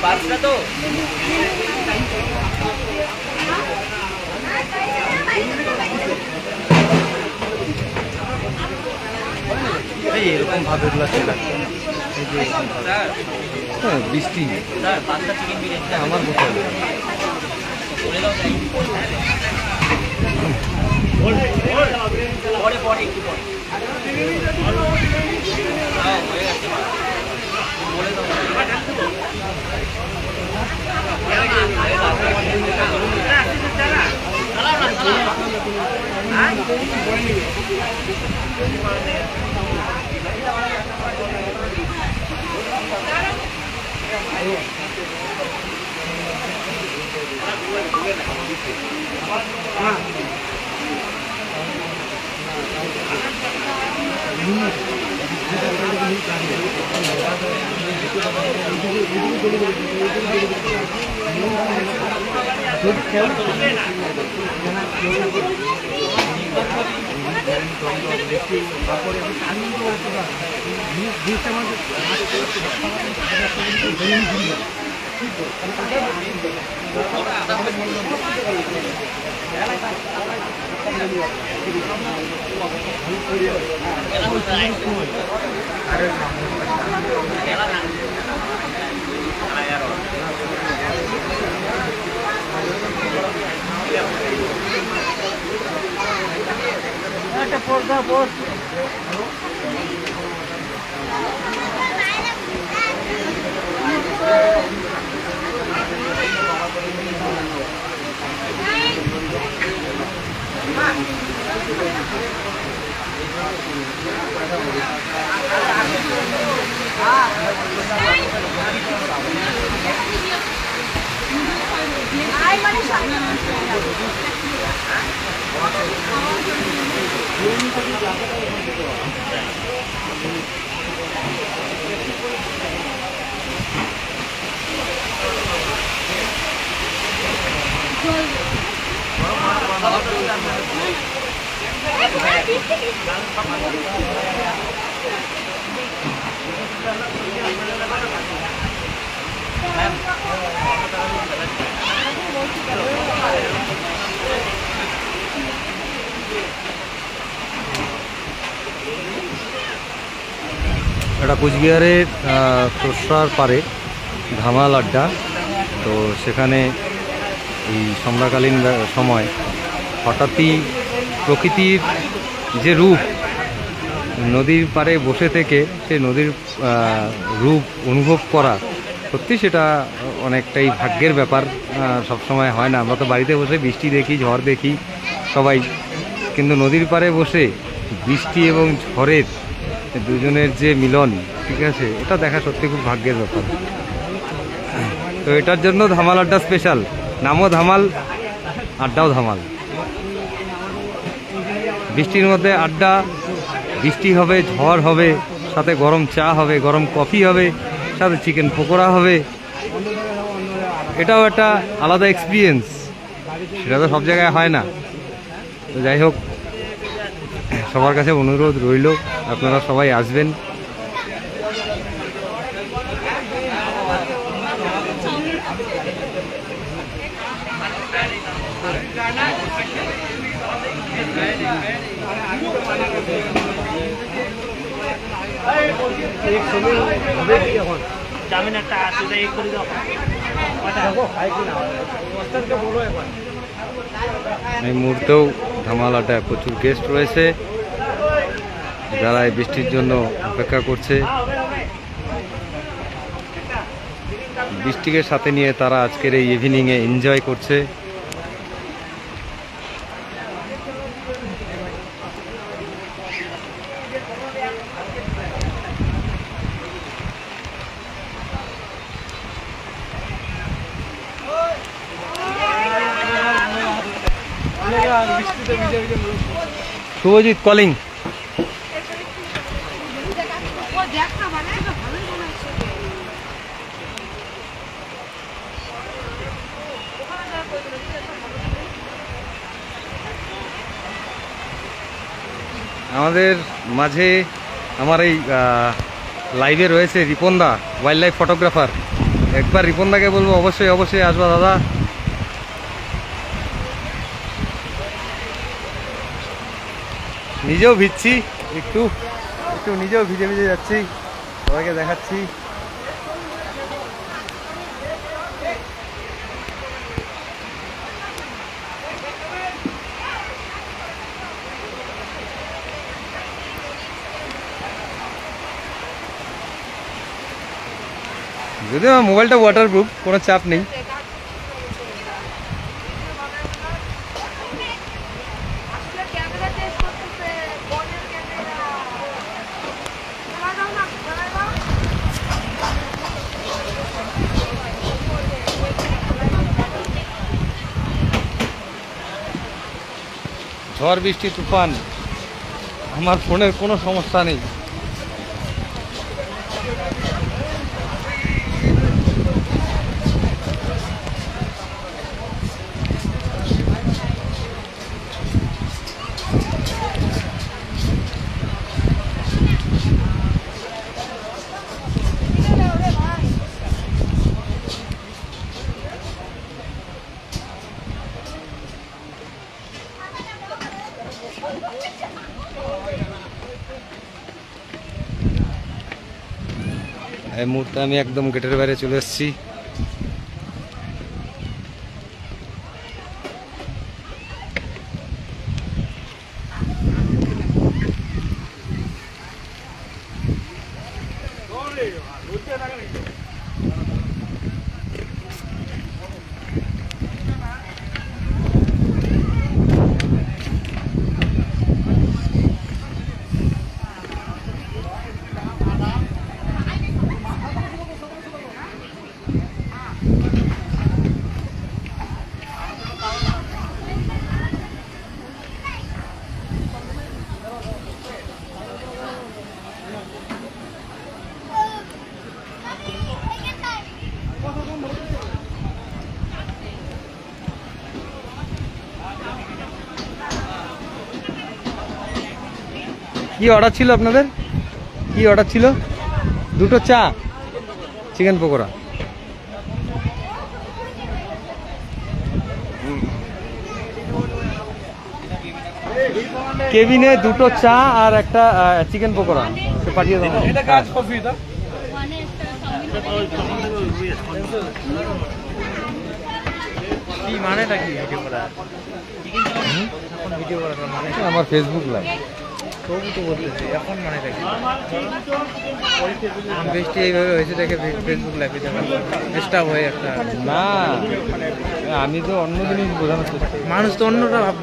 পাঁচটা তো এই এরকম ভাবে লাগছে এই যে হ্যাঁ বৃষ্টি স্যার পাঁচটা চিকেন বিরিয়ানি আমার কোথায় বলে দাও পরে পরে একটু পরে হয়ে গেছে বলে দাও এটা কুচবিহারের তোরসার পারে ধামাল আড্ডা। তো সেখানে এই সন্ধ্যাকালীন সময় হঠাৎই প্রকৃতির যে রূপ, নদীর পাড়ে বসে থেকে সেই নদীর রূপ অনুভব করা, সত্যি সেটা অনেকটাই ভাগ্যের ব্যাপার। সবসময় হয় না। আমরা তো বাড়িতে বসে বৃষ্টি দেখি, ঝড় দেখি সবাই, কিন্তু নদীর পাড়ে বসে বৃষ্টি এবং ঝড়ের দুজনের যে মিলন, ঠিক আছে, এটা দেখা সত্যি খুব ভাগ্যের ব্যাপার। তো এটার জন্য ধামাল আড্ডা স্পেশাল, নামও ধামাল, আড্ডাও ধামাল। বৃষ্টির মধ্যে আড্ডা, বৃষ্টি হবে, ঝড় হবে, সাথে গরম চা হবে, গরম কফি হবে, সাথে চিকেন পকোড়া হবে। এটাও একটা আলাদা এক্সপিরিয়েন্স, সেটা তো সব জায়গায় হয় না। তো যাই হোক, সবার কাছে অনুরোধ রইল আপনারা সবাই আসবেন। এই মুহূর্তেও ধামাল আড্ডায় প্রচুর গেস্ট রয়েছে যারা এই বৃষ্টির জন্য অপেক্ষা করছে। বৃষ্টিকে সাথে নিয়ে তারা আজকের এই ইভিনিংয়ে এনজয় করছে। শুভজিৎ কলিং। আমাদের মাঝে আমার এই লাইভে রয়েছে রিপনদা, ওয়াইল্ড লাইফ ফটোগ্রাফার। একবার রিপনদাকে বলবো অবশ্যই অবশ্যই আসবা দাদা। নিজেও ভিজছি একটু একটু নিজেও ভিজে ভিজে যাচ্ছি, সবাইকে দেখাচ্ছি। যদিও আমার মোবাইলটা ওয়াটারপ্রুফ, কোনো চাপ নেই। ঝড় বৃষ্টি তুফান, আমার ফোনের কোনো সমস্যা নেই। এই মুহূর্তে আমি একদম গেটের বাইরে চলে এসেছি। কি অর্ডার ছিল আপনাদের? কি অর্ডার ছিল? দুটো চা, চিকেন পকোড়া। কেবিনে দুটো চা আর একটা চিকেন পকোড়া পাঠিয়ে দেবো। কি মানেটা কি ভিডিও করা? আমার ফেসবুক লাইভ। তবু তো বলতেছি এখন মানেটা কি? বৃষ্টি এইভাবে হয়েছে দেখে ফেসবুক লাইভে ডিস্টার্ব হয়ে একটা না, আমি তো অন্য জিনিস বোঝানোর চেষ্টা। মানুষ তো অন্যরা ভাববে।